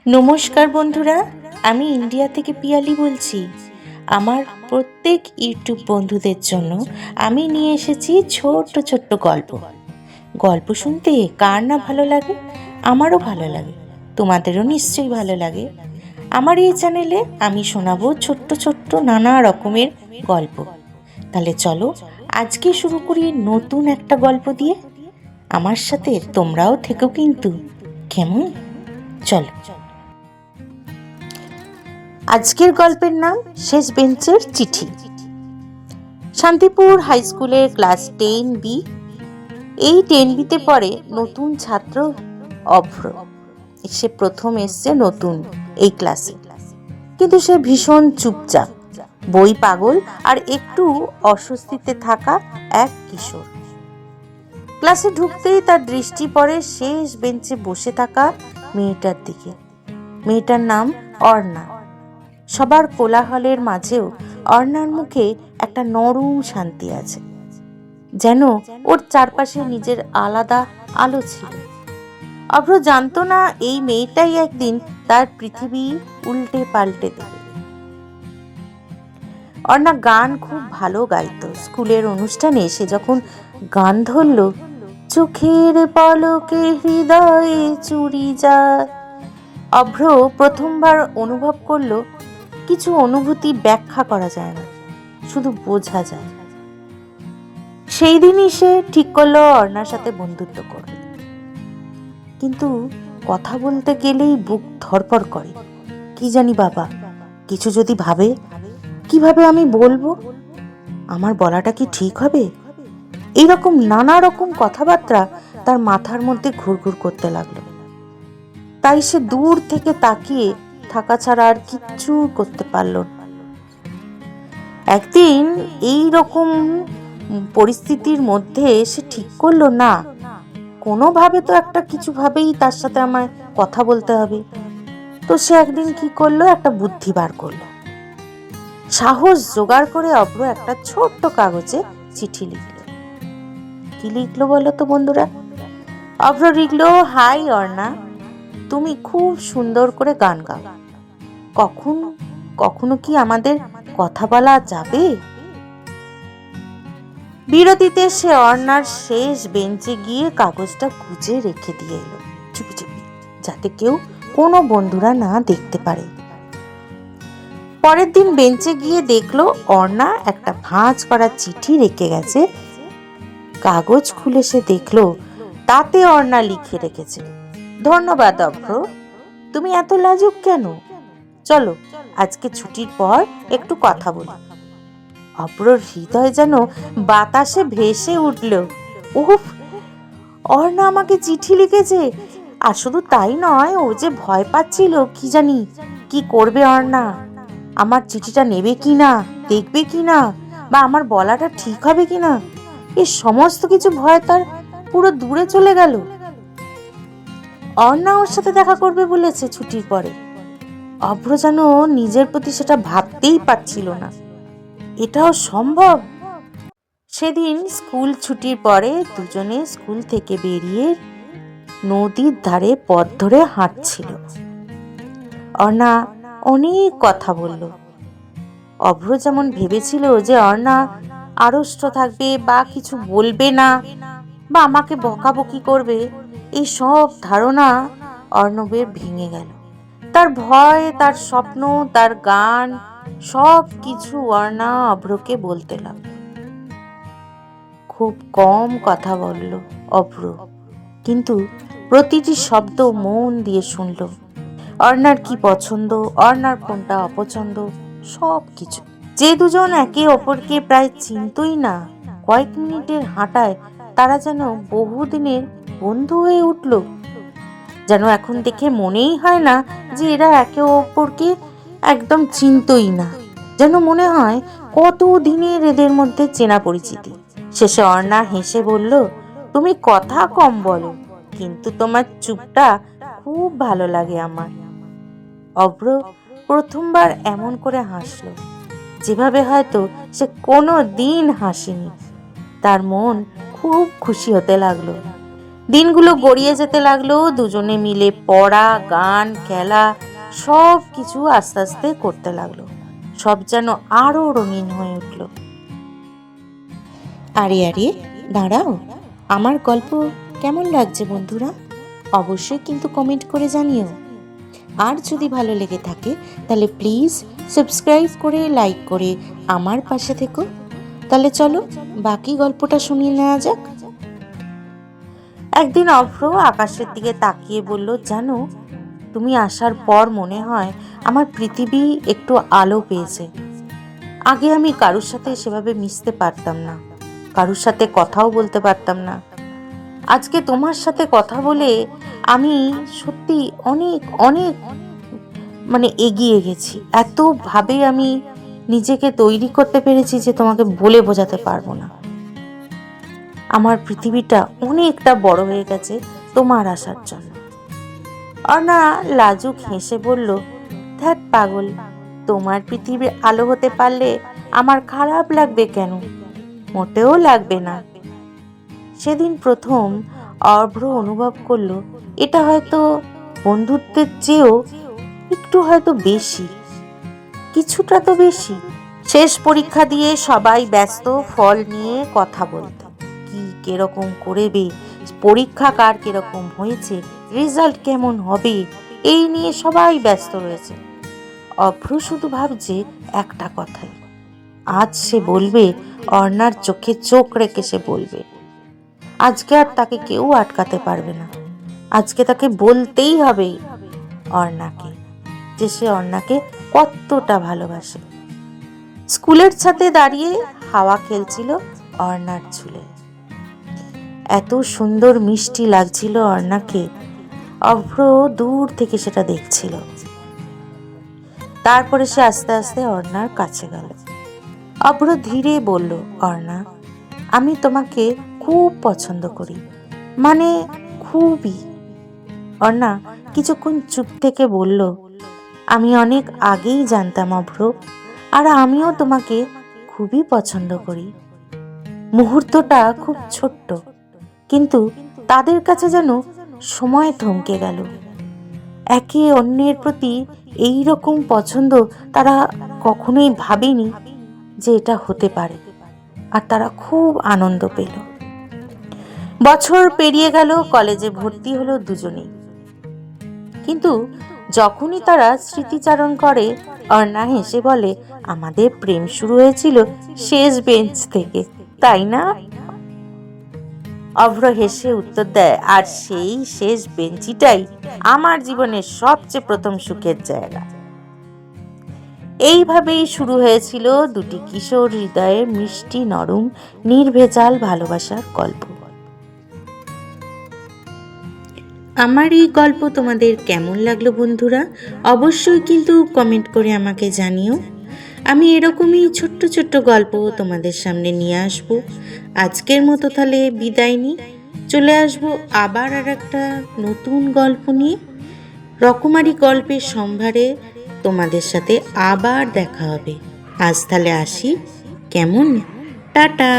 নমস্কার বন্ধুরা, আমি ইন্ডিয়া থেকে পিয়ালি বলছি। আমার প্রত্যেক ইউটিউব বন্ধুদের জন্য আমি নিয়ে এসেছি ছোট্ট ছোট্ট গল্প। গল্প শুনতে কার না ভালো লাগে? আমারও ভালো লাগে, তোমাদেরও নিশ্চয়ই ভালো লাগে। আমার এই চ্যানেলে আমি শোনাবো ছোট্ট ছোট্ট নানা রকমের গল্প। তাহলে চলো আজকে শুরু করি নতুন একটা গল্প দিয়ে। আমার সাথে তোমরাও থেকো কিন্তু, কেমন? চলো। আজকের গল্পের নাম শেষ বেঞ্চের চিঠি। শান্তিপুর হাই স্কুলের ক্লাস 10B। এই 10Bতে পড়ে নতুন ছাত্র অভ্র। সে প্রথম এসছে নতুন এই ক্লাসে, কিন্তু সে ভীষণ চুপচাপ, বই পাগল আর একটু অস্বস্তিতে থাকা এক কিশোর। ক্লাসে ঢুকতেই তার দৃষ্টি পড়ে শেষ বেঞ্চে বসে থাকা মেয়েটার দিকে। মেয়েটার নাম অর্ণা। সবার কোলাহলের মাঝেও অর্ণার মুখে একটা নরম শান্তি আছে, যেন ওর চারপাশে নিজের আলাদা আলো ছিল। অভ্র জানতো না এই মেয়েটাই একদিন তার পৃথিবী উল্টে পাল্টে দেবে। অর্ণা গান খুব ভালো গাইতো। স্কুলের অনুষ্ঠানে সে যখন গান ধরল, চোখের পলকে হৃদয়ে চুরি যায়, অভ্র প্রথমবার অনুভব করলো কিছু অনুভূতি ব্যাখ্যা করা যায় না, শুধু বোঝা যায়। সেই দিনই সে ঠিক করলো অর্ণার সাথে বন্ধুত্ব করবে। কিন্তু কথা বলতে গেলেই বুক ধড়ফড় করে। কি জানি বাবা, কিছু যদি ভাবে, কিভাবে আমি বলবো? আমার বলাটা কি ঠিক হবে? এইরকম নানা রকম কথাবার্তা তার মাথার মধ্যে ঘুরঘুর করতে লাগলো। তাই সে দূর থেকে তাকিয়ে থাকা ছাড়া আর কিচ্ছু করতে পারল না। একদিন এই রকম পরিস্থিতির মধ্যে সে ঠিক করলো, না, কোনোভাবে তো একটা কিছু ভাবেই তার সাথে আমার কথা বলতে হবে। তো সে একদিন কি করলো, একটা বুদ্ধি বার করলো। সাহস জোগাড় করে অভ্র একটা ছোট্ট কাগজে চিঠি লিখল। কি লিখলো বলো তো বন্ধুরা? অভ্র লিখলো, হাই অর্ণা, তুমি খুব সুন্দর করে গান গাও। কখনো কখনো কি আমাদের কথা বলা যাবে? বিরতিতে সে অর্ণার শেষ বেঞ্চে গিয়ে কাগজটা গুজে রেখে দিয়ে এলো, চুপি চুপি, যাতে কেউ কোনো বন্ধুরা না দেখতে পারে। পরের দিন বেঞ্চে গিয়ে দেখলো অর্ণা একটা ভাঁজ করা চিঠি রেখে গেছে। কাগজ খুলে সে দেখলো তাতে অর্ণা লিখে রেখেছে, ধন্যবাদ অভ্র, তুমি এত লাজুক কেন? চলো আজকে ছুটির পর একটু কথা বলি। অভ্রর হৃদয় যেন বাতাসে ভেসে উঠল। উফ, অর্ণা আমাকে চিঠি লিখেছে! আর শুধু তাই নয়, ও যে ভয় পাচ্ছিল, কি জানি কি করবে অর্ণা, আমার চিঠিটা নেবে কিনা, দেখবে কিনা, বা আমার বলাটা ঠিক হবে কিনা, এই সমস্ত কিছু ভয় তার পুরো দূরে চলে গেল। অর্ণা ওর সাথে দেখা করবে বলেছে ছুটির পরে। অভ্র যেন নিজের প্রতি সেটা ভাবতেই পারছিল না, এটাও সম্ভব। সেদিন স্কুল ছুটির পরে দুজনে স্কুল থেকে বেরিয়ে নদীর ধারে পথ ধরে হাঁটছিল। অর্ণা অনেক কথা বলল। অভ্র যেমন ভেবেছিল যে অর্ণা আড়ষ্ট থাকবে বা কিছু বলবে না বা আমাকে বকাবকি করবে, এই সব ধারণা অর্ণবের ভেঙে গেল। তার ভয়, তার স্বপ্ন, তার গান, সব কিছু অর্ণা অভ্রকে বলতে লাগল। খুব কম কথা বলল অভ্র, কিন্তু প্রতিটি শব্দ মন দিয়ে শুনল। অর্ণার কি পছন্দ, অর্ণার কোনটা অপছন্দ, সব কিছু। যে দুজন একে অপরকে প্রায় চিনতই না, কয়েক মিনিটের হাঁটায় তারা যেন বহুদিনের বন্ধু হয়ে উঠল। যেন এখন দেখে মনেই হয় না যে এরা একে অপরকে একদম চিনতই না, যেন মনে হয় কত দিনের এদের মধ্যে চেনা পরিচিতি। শেষে অর্ণা হেসে বলল, তুমি কথা কম বলো, কিন্তু তোমার চুপটা খুব ভালো লাগে আমার। অভ্র প্রথমবার এমন করে হাসল, যেভাবে হয়তো সে কোনো দিন হাসেনি। তার মন খুব খুশি হতে লাগলো। দিনগুলো গড়িয়ে যেতে লাগলো। দুজনে মিলে পড়া, গান, খেলা সব কিছু আস্তে আস্তে করতে লাগলো। সব যেন আরো রঙিন হয়ে উঠল। আরে আরে দাঁড়াও, আমার গল্প কেমন লাগছে বন্ধুরা? অবশ্যই কিন্তু কমেন্ট করে জানিও। আর যদি ভালো লেগে থাকে তাহলে প্লিজ সাবস্ক্রাইব করে লাইক করে আমার পাশে থেকো। তাহলে চলো বাকি গল্পটা শুনিয়ে নেওয়া যাক। একদিন অভ্র আকাশের দিকে তাকিয়ে বলল, জানো, তুমি আসার পর মনে হয় আমার পৃথিবী একটু আলো পেয়েছে। আগে আমি কারুর সাথে সেভাবে মিশতে পারতাম না, কারুর সাথে কথাও বলতে পারতাম না। আজকে তোমার সাথে কথা বলে আমি সত্যি অনেক অনেক এগিয়ে গেছি। এতভাবে আমি নিজেকে তৈরি করতে পেরেছি যে তোমাকে বলে বোঝাতে পারবো না। আমার পৃথিবীটা অনেকটা বড় হয়ে গেছে তোমার আসার জন্য। অর্ণা লাজুক হেসে বলল, ধ্যাৎ পাগল, তোমার পৃথিবীর আলো হতে পারলে আমার খারাপ লাগবে কেন? মোটেও লাগবে না। সেদিন প্রথম অভ্র অনুভব করলো এটা হয়তো বন্ধুত্বের চেয়েও একটু হয়তো বেশি, কিছুটা তো বেশি। শেষ পরীক্ষা দিয়ে সবাই ব্যস্ত ফল নিয়ে কথা বলতে। কি কিরকম করবে, পরীক্ষা কার কিরকম হয়েছে, রেজাল্ট কেমন হবে, এই নিয়ে সবাই ব্যস্ত রয়েছে। অভ্র শুধু ভাবছে একটা কথাই, আজ সে বলবে, অর্ণার চোখে চোখ রেখে সে বলবে। আজকে আর তাকে কেউ আটকাতে পারবে না। আজকে তাকে বলতেই হবে অর্ণাকে যে সে অর্ণাকে কতটা ভালোবাসে। স্কুলের ছাদে দাঁড়িয়ে হাওয়া খেলছিল অর্ণার চুলে। এত সুন্দর মিষ্টি লাগছিল অর্ণাকে। অভ্র দূর থেকে সেটা দেখছিল। তারপরে সে আস্তে আস্তে অর্ণার কাছে গেল। অভ্র ধীরে বলল, অর্ণা, আমি তোমাকে খুব পছন্দ করি, মানে খুবই। অর্ণা কিছুক্ষণ চুপ থেকে বলল, আমি অনেক আগেই জানতাম অভ্র, আর আমিও তোমাকে খুবই পছন্দ করি। মুহূর্তটা খুব ছোট্ট, কিন্তু তাদের কাছে যেন সময় থমকে গেল। একে অন্যের প্রতি এই রকম পছন্দ তারা কখনোই ভাবেনি যে এটা হতে পারে, আর তারা খুব আনন্দ পেল। বছর পেরিয়ে গেল, কলেজে ভর্তি হলো দুজনেই। কিন্তু যখনই তারা স্মৃতিচারণ করে, অর্ণা হেসে বলে, আমাদের প্রেম শুরু হয়েছিল শেষ বেঞ্চ থেকে, তাই না? অভ্র হেসে উত্তর দেয়, আর সেই শেষ বেঞ্চিটাই আমার জীবনের সবচেয়ে প্রথম সুখের জায়গা। এইভাবেই শুরু হয়েছিল দুটি কিশোর হৃদয়ের মিষ্টি নরম নির্ভেজাল ভালোবাসার গল্প। আমার এই গল্প তোমাদের কেমন লাগলো বন্ধুরা? অবশ্যই কিন্তু কমেন্ট করে আমাকে জানিও। আমি এরকমই ছোট্ট ছোট্ট গল্প তোমাদের সামনে নিয়ে আসব। আজকের মতো তাহলে বিদায় নিই। চলে আসবো আবার আর একটা নতুন গল্প নিয়ে। রকমারি গল্পের সম্ভারে তোমাদের সাথে আবার দেখা হবে। আজ তাহলে আসি, কেমন? টাটা।